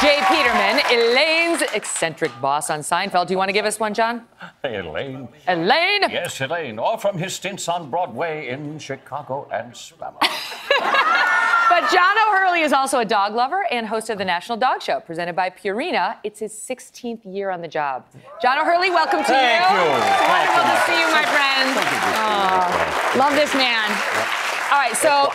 Jay Peterman, Elaine's eccentric boss on Seinfeld. Do you want to give us one, John? Hey, Elaine. Elaine? Yes, Elaine. All from his stints on Broadway in Chicago and Spammer. But John Hurley is also a dog lover and host of the National Dog Show, presented by Purina. It's his 16th year on the job. John Hurley, welcome to you. Thank you. Wonderful to see you, my friend. Love this man. All right, so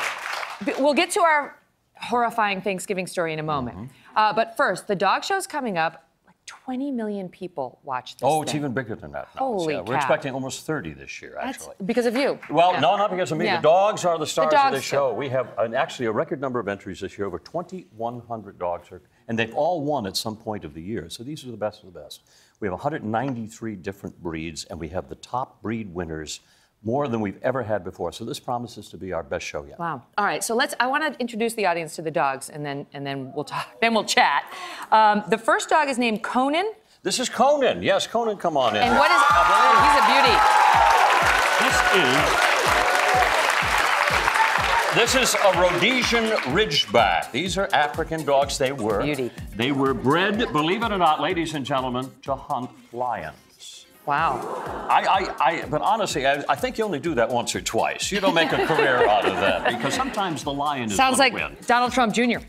we'll get to our horrifying Thanksgiving story in a moment. But first, the dog show's coming up. Like 20 million people watch this Oh, it's thing. even bigger than that now. Holy We're cow. expecting almost 30 this year, actually. That's because of you. Well, no, not because of me. Yeah. The dogs are the stars of this still. show. We have actually a record number of entries this year. Over 2,100 dogs and they've all won at some point of the year. So these are the best of the best. We have 193 different breeds, and we have the top breed winners, more than we've ever had before. So this promises to be our best show yet. Wow. All right, so I want to introduce the audience to the dogs, and then we'll talk. Then we'll chat. The first dog is named Conan. This is Conan. Yes, Conan, come on in. And what is? He's a beauty. This is a Rhodesian Ridgeback. These are African dogs. They were bred, believe it or not, ladies and gentlemen, to hunt lions. Wow. But honestly, I think you only do that once or twice. You don't make a career out of that, because sometimes the lion is Sounds like win. Donald Trump Jr.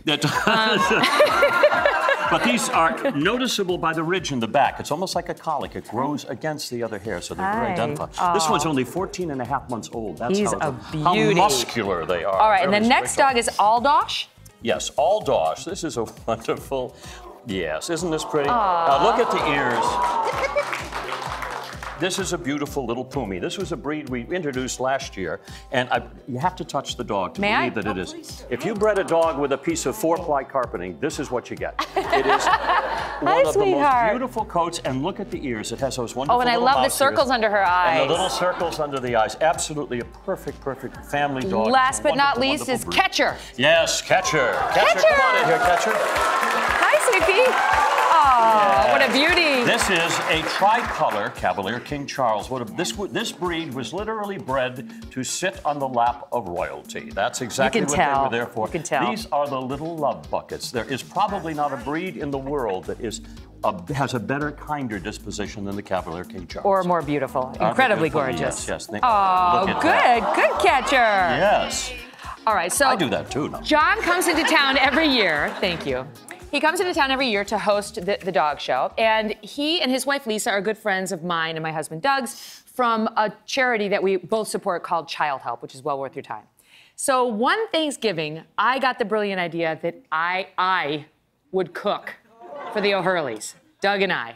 But these are noticeable by the ridge in the back. It's almost like a colic. It grows against the other hair, so they're very identifiable. This one's only 14 and a half months old. That's He's how beauty. muscular they are. All right, and the next dog is Aldosh. Yes, Aldosh. This is a wonderful, yes, isn't this pretty? Look at the ears. This is a beautiful little Pumi. This was a breed we introduced last year, and you have to touch the dog to believe that it is. Please. If you bred a dog with a piece of 4-ply carpeting, this is what you get. It is one of the most beautiful coats, and look at the ears. It has those wonderful Oh, and I little love the mouse circles ears. under her eyes. And the little circles under the eyes. Absolutely a perfect family dog. Last but not least is breed. Catcher. Yes, Catcher. Catcher, come on in here, Catcher. Hi, sweetie. Oh, what a beauty. This is a tricolor Cavalier King Charles. This breed was literally bred to sit on the lap of royalty. That's exactly what they were there for. You can tell. These are the little love buckets. There is probably not a breed in the world that has a better, kinder disposition than the Cavalier King Charles. Or more beautiful. Incredibly gorgeous. Yes. Oh, good Catcher. Yes. All right, so I do that too. No. John comes into town every year. Thank you. He comes into town every year to host the dog show, and he and his wife Lisa are good friends of mine and my husband Doug's from a charity that we both support called Child Help, which is well worth your time. So one Thanksgiving, I got the brilliant idea that I would cook for the O'Hurleys, Doug and I.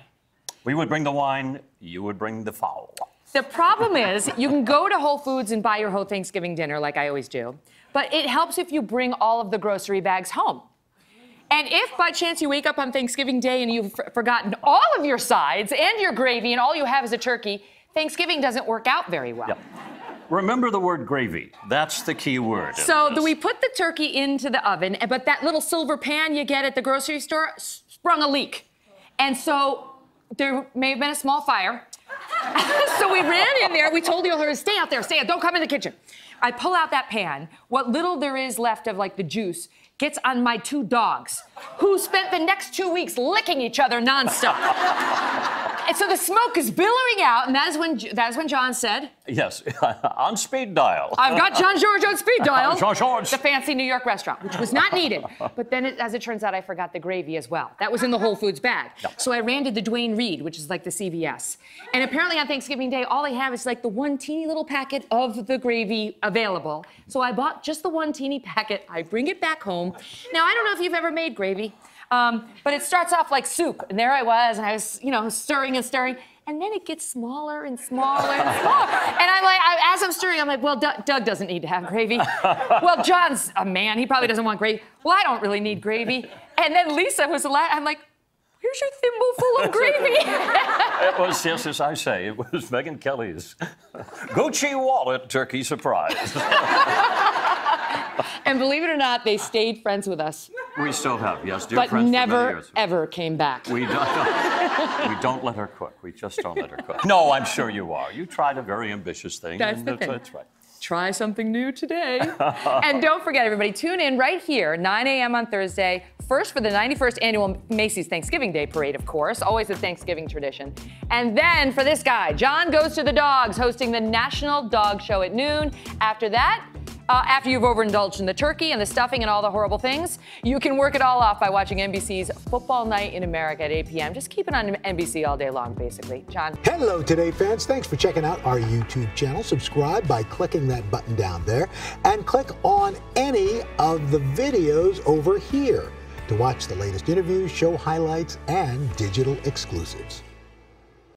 We would bring the wine, you would bring the fowl. The problem is, you can go to Whole Foods and buy your whole Thanksgiving dinner like I always do, but it helps if you bring all of the grocery bags home. And if by chance you wake up on Thanksgiving Day and you've forgotten all of your sides and your gravy and all you have is a turkey, Thanksgiving doesn't work out very well. Yep. Remember the word gravy. That's the key word. So we put the turkey into the oven, but that little silver pan you get at the grocery store sprung a leak. And so there may have been a small fire. So we ran in there. We told the O'Hurleys, stay out there, don't come in the kitchen. I pull out that pan. What little there is left of like the juice gets on my 2 dogs, who spent the next 2 weeks licking each other nonstop. And so the smoke is billowing out, and that is when John said, yes, on speed dial. I've got John George on speed dial. John George. The fancy New York restaurant, which was not needed. But then, as it turns out, I forgot the gravy as well. That was in the Whole Foods bag. Yep. So I ran to the Duane Reade, which is like the CVS. And apparently on Thanksgiving Day, all they have is like the one teeny little packet of the gravy available. So I bought just the one teeny packet. I bring it back home. Now, I don't know if you've ever made gravy. But it starts off like soup, and there I was, and I was, stirring and stirring, and then it gets smaller and smaller and smaller. And I'm like, as I'm stirring, I'm like, well, Doug doesn't need to have gravy. Well, John's a man, he probably doesn't want gravy. Well, I don't really need gravy. And then Lisa was I'm like, here's your thimble full of gravy. It was, yes, as I say, it was Megyn Kelly's Gucci wallet turkey surprise. And believe it or not, they stayed friends with us. We still have, yes, dear but friends. But never, ever came back. We don't let her cook. We just don't let her cook. No, I'm sure you are. You tried a very ambitious thing. That's the thing. That's right. Try something new today. And don't forget, everybody, tune in right here, 9 a.m. on Thursday First for the 91st annual Macy's Thanksgiving Day Parade, of course, always a Thanksgiving tradition. And then for this guy, John Goes to the Dogs, hosting the National Dog Show at noon. After that, after you've overindulged in the turkey and the stuffing and all the horrible things, you can work it all off by watching NBC's Football Night in America at 8 p.m. Just keep it on NBC all day long, basically. John? Hello, Today fans. Thanks for checking out our YouTube channel. Subscribe by clicking that button down there and click on any of the videos over here to watch the latest interviews, show highlights, and digital exclusives.